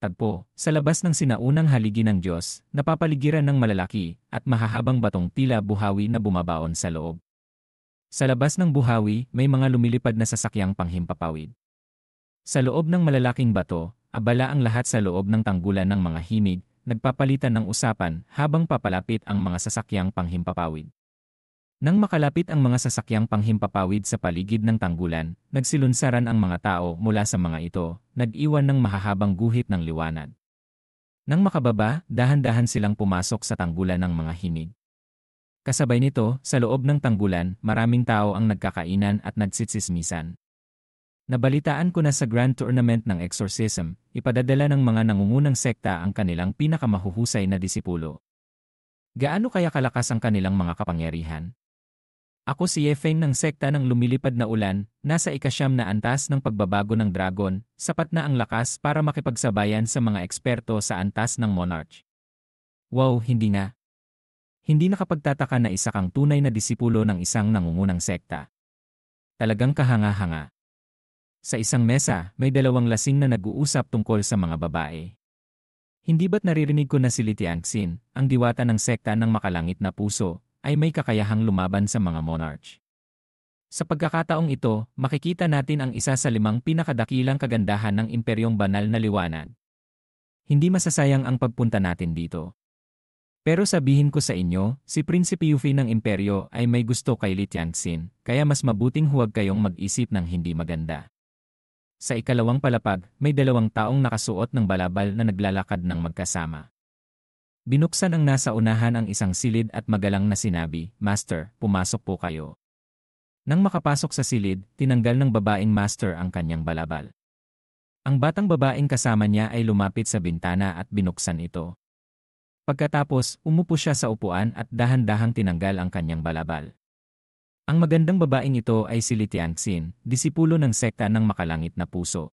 tagpo, sa labas ng sinaunang haligi ng Diyos, napapaligiran ng malalaki at mahahabang batong tila buhawi na bumabaon sa loob. Sa labas ng buhawi, may mga lumilipad na sasakyang panghimpapawid. Sa loob ng malalaking bato, abala ang lahat sa loob ng tanggulan ng mga himig, nagpapalitan ng usapan habang papalapit ang mga sasakyang panghimpapawid. Nang makalapit ang mga sasakyang panghimpapawid sa paligid ng tanggulan, nagsilunsaran ang mga tao mula sa mga ito, nag-iwan ng mahahabang guhit ng liwanag. Nang makababa, dahan-dahan silang pumasok sa tanggulan ng mga himig. Kasabay nito, sa loob ng tanggulan, maraming tao ang nagkakainan at nagsitsismisan. Nabalitaan ko na sa Grand Tournament ng Exorcism, ipadadala ng mga nangungunang sekta ang kanilang pinakamahuhusay na disipulo. Gaano kaya kalakas ang kanilang mga kapangyarihan? Ako si Yefeng ng sekta ng lumilipad na ulan, nasa ikasyam na antas ng pagbabago ng dragon, sapat na ang lakas para makipagsabayan sa mga eksperto sa antas ng monarch. Wow, hindi nga. Hindi nakapagtataka na isa kang tunay na disipulo ng isang nangungunang sekta. Talagang kahanga-hanga. Sa isang mesa, may dalawang lasing na nag-uusap tungkol sa mga babae. Hindi ba't naririnig ko na si Li Tianxin, ang diwata ng sekta ng makalangit na puso, ay may kakayahang lumaban sa mga monarch. Sa pagkakataong ito, makikita natin ang isa sa 5 pinakadakilang kagandahan ng imperyong banal na liwanag. Hindi masasayang ang pagpunta natin dito. Pero sabihin ko sa inyo, si Prinsipe Yufi ng imperyo ay may gusto kay Li Tianxin, kaya mas mabuting huwag kayong mag-isip ng hindi maganda. Sa ikalawang palapag, may 2 taong nakasuot ng balabal na naglalakad ng magkasama. Binuksan ang nasa unahan ang isang silid at magalang na sinabi, "Master, pumasok po kayo." Nang makapasok sa silid, tinanggal ng babaeng master ang kanyang balabal. Ang batang babaeng kasama niya ay lumapit sa bintana at binuksan ito. Pagkatapos, umupo siya sa upuan at dahan-dahang tinanggal ang kanyang balabal. Ang magandang babaeng ito ay si Li Tianxin, disipulo ng sekta ng makalangit na puso.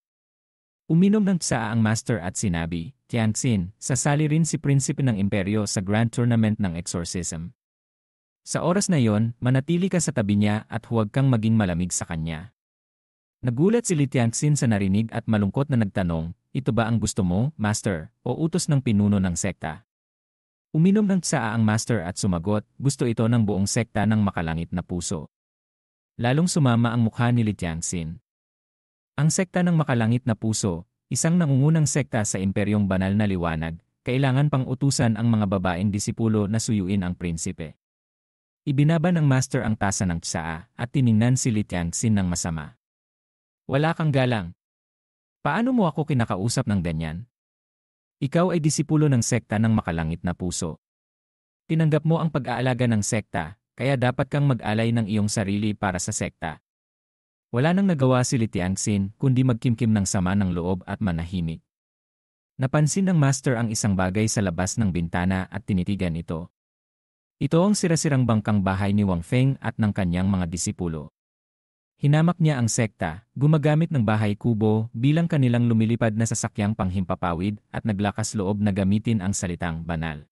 Uminom ng tsaa ang master at sinabi, "Tianxin, sasali rin si Prinsipe ng Imperyo sa Grand Tournament ng Exorcism. Sa oras na yon, manatili ka sa tabi niya at huwag kang maging malamig sa kanya." Nagulat si Li Tianxin sa narinig at malungkot na nagtanong, "Ito ba ang gusto mo, master, o utos ng pinuno ng sekta?" Uminom ng tsaa ang master at sumagot, "Gusto ito ng buong sekta ng makalangit na puso." Lalong sumama ang mukha ni Li Tianxin. Ang sekta ng makalangit na puso, isang nangungunang sekta sa imperyong banal na liwanag, kailangan pang utusan ang mga babaeng disipulo na suyuin ang prinsipe. Ibinaba ng master ang tasa ng tsaa at tiningnan si Li Tianxin ng masama. "Wala kang galang. Paano mo ako kinakausap ng ganyan? Ikaw ay disipulo ng sekta ng makalangit na puso. Tinanggap mo ang pag-aalaga ng sekta, kaya dapat kang mag-alay ng iyong sarili para sa sekta." Wala nang nagawa si Li Tianxin kundi magkimkim ng sama ng loob at manahimik. Napansin ng master ang isang bagay sa labas ng bintana at tinitigan ito. Ito ang sirasirang bangkang bahay ni Wang Feng at ng kanyang mga disipulo. Hinamak niya ang sekta, gumagamit ng bahay kubo bilang kanilang lumilipad na sasakyang panghimpapawid at naglakas loob na gamitin ang salitang banal.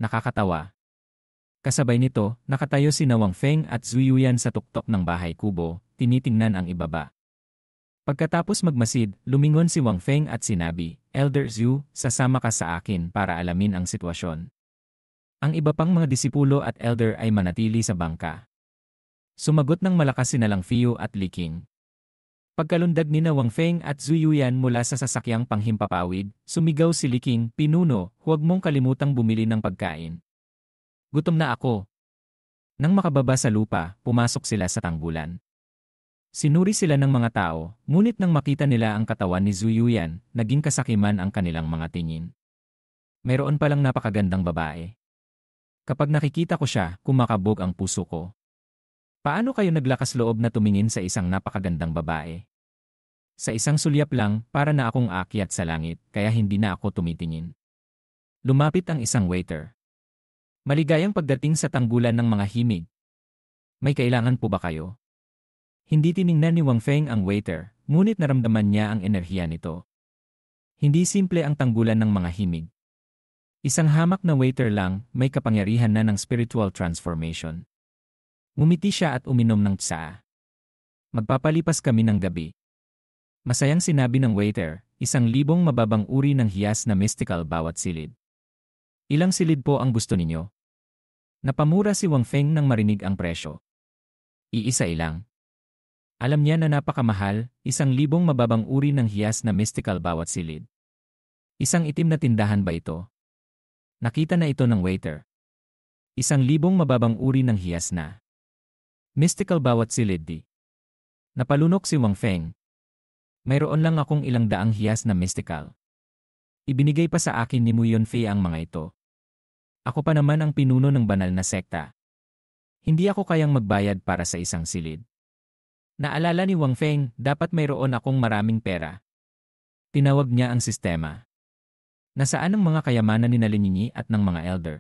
Nakakatawa. Kasabay nito, nakatayo sina Wang Feng at Zhu Yuyan sa tuktok ng bahay kubo, tinitingnan ang ibaba. Pagkatapos magmasid, lumingon si Wang Feng at sinabi, "Elder Zhu, sasama ka sa akin para alamin ang sitwasyon." Ang iba pang mga disipulo at elder ay manatili sa bangka. Sumagot ng malakas sinalang Fiu at Li Qing. Pagkalundag ni Wang Feng at Zhu Yuyan mula sa sasakyang panghimpapawid, sumigaw si Li Qing, "Pinuno, huwag mong kalimutang bumili ng pagkain. Gutom na ako." Nang makababa sa lupa, pumasok sila sa tanggulan. Sinuri sila ng mga tao, ngunit nang makita nila ang katawan ni Zhu Yuyan, naging kasakiman ang kanilang mga tingin. Mayroon palang napakagandang babae. Kapag nakikita ko siya, kumakabog ang puso ko. Paano kayo naglakas loob na tumingin sa isang napakagandang babae? Sa isang sulyap lang, para na akong aakyat sa langit, kaya hindi na ako tumitingin. Lumapit ang isang waiter. "Maligayang pagdating sa tanggulan ng mga himig. May kailangan po ba kayo?" Hindi tiningnan ni Wang Feng ang waiter, ngunit naramdaman niya ang enerhiya nito. Hindi simple ang tanggulan ng mga himig. Isang hamak na waiter lang, may kapangyarihan na ng spiritual transformation. Ngumiti siya at uminom ng tsaa. "Magpapalipas kami ng gabi." Masayang sinabi ng waiter, 1,000 mababang uri ng hiyas na mystical bawat silid. Ilang silid po ang gusto ninyo? Napamura si Wang Feng nang marinig ang presyo. Iisa ilang. Alam niya na napakamahal, 1,000 mababang uri ng hiyas na mystical bawat silid. Isang itim na tindahan ba ito? Nakita na ito ng waiter. 1,000 mababang uri ng hiyas na mystical bawat silid di. Napalunok si Wang Feng. Mayroon lang akong ilang daang hiyas na mystical. Ibinigay pa sa akin ni Mu Yunfei ang mga ito. Ako pa naman ang pinuno ng banal na sekta. Hindi ako kayang magbayad para sa isang silid. Naalala ni Wang Feng, dapat mayroon akong maraming pera. Tinawag niya ang sistema. Nasaan ang mga kayamanan ni Nalini at ng mga elder?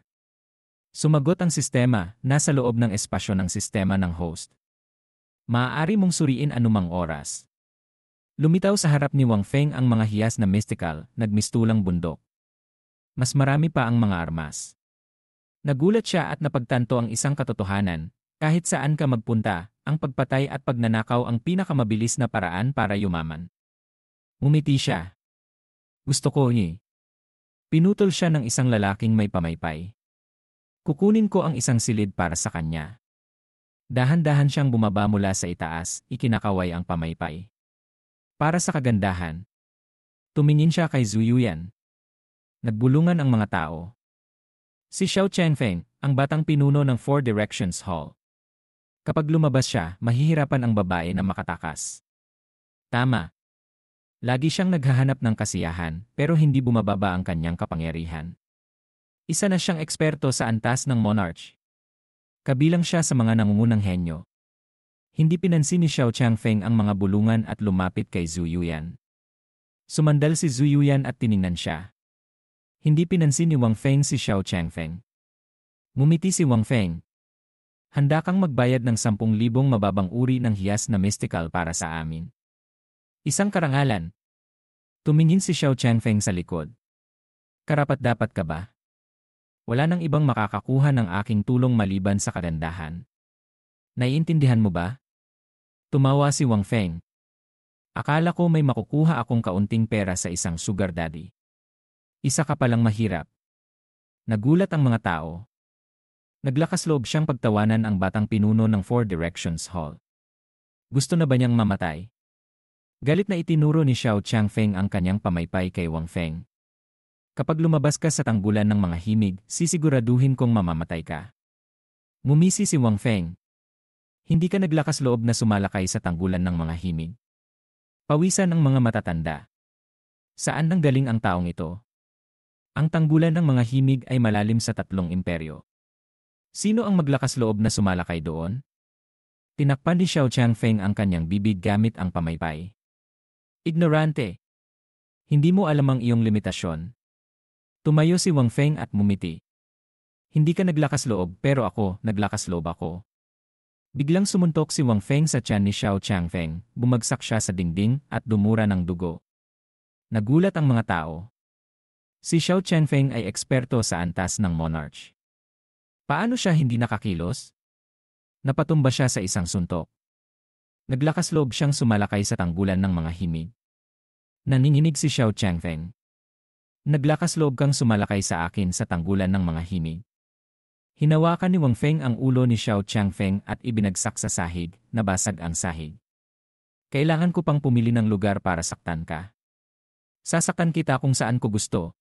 Sumagot ang sistema, nasa loob ng espasyo ng sistema ng host. Maaari mong suriin anumang oras. Lumitaw sa harap ni Wang Feng ang mga hiyas na mystical, nagmistulang bundok. Mas marami pa ang mga armas. Nagulat siya at napagtanto ang isang katotohanan, kahit saan ka magpunta, ang pagpatay at pagnanakaw ang pinakamabilis na paraan para yumaman. Umiti siya. Gusto ko niya. Pinutol siya ng isang lalaking may pamaypay. Kukunin ko ang isang silid para sa kanya. Dahan-dahan siyang bumaba mula sa itaas, ikinakaway ang pamaypay. Para sa kagandahan. Tumingin siya kay Zhu Yuyan. Nagbulungan ang mga tao. Si Xiao Changfeng, ang batang pinuno ng Four Directions Hall. Kapag lumabas siya, mahihirapan ang babae na makatakas. Tama. Lagi siyang naghahanap ng kasiyahan, pero hindi bumababa ang kanyang kapangyarihan. Isa na siyang eksperto sa antas ng monarch. Kabilang siya sa mga nangungunang henyo. Hindi pinansin ni Xiao Changfeng ang mga bulungan at lumapit kay Zhu Yuyan. Sumandal si Zhu Yuyan at tiningnan siya. Hindi pinansin ni Wang Feng si Xiao Changfeng. Ngumiti si Wang Feng. Handa kang magbayad ng 10,000 mababang uri ng hiyas na mystical para sa amin. Isang karangalan. Tumingin si Xiao Changfeng sa likod. Karapat-dapat ka ba? Wala nang ibang makakakuha ng aking tulong maliban sa kagandahan. Naiintindihan mo ba? Tumawa si Wang Feng. Akala ko may makukuha akong kaunting pera sa isang sugar daddy. Isa ka palang mahirap. Nagulat ang mga tao. Naglakas loob siyang pagtawanan ang batang pinuno ng Four Directions Hall. Gusto na ba niyang mamatay? Galit na itinuro ni Xiao Changfeng ang kanyang pamaypay kay Wang Feng. Kapag lumabas ka sa tanggulan ng mga himig, sisiguraduhin kong mamamatay ka. Ngumisi si Wang Feng. Hindi ka naglakas loob na sumalakay sa tanggulan ng mga himig. Pawisan ang mga matatanda. Saan nanggaling ang taong ito? Ang tanggulan ng mga himig ay malalim sa 3 imperyo. Sino ang maglakas loob na sumalakay doon? Tinakpan ni Xiao Changfeng ang kanyang bibig gamit ang pamaypay. Ignorante. Hindi mo alam ang iyong limitasyon. Tumayo si Wang Feng at mumiti. Hindi ka naglakas loob pero ako, naglakas loob ako. Biglang sumuntok si Wang Feng sa tiyan ni Xiao Changfeng, bumagsak siya sa dingding at dumura ng dugo. Nagulat ang mga tao. Si Xiao Changfeng ay eksperto sa antas ng monarch. Paano siya hindi nakakilos? Napatumba siya sa isang suntok. Naglakas loob siyang sumalakay sa tanggulan ng mga himig. Nanginginig si Xiao Changfeng. Naglakas loob kang sumalakay sa akin sa tanggulan ng mga himig. Hinawakan ni Wang Feng ang ulo ni Xiao Changfeng at ibinagsak sa sahig, nabasag ang sahig. Kailangan ko pang pumili ng lugar para saktan ka. Sasaktan kita kung saan ko gusto,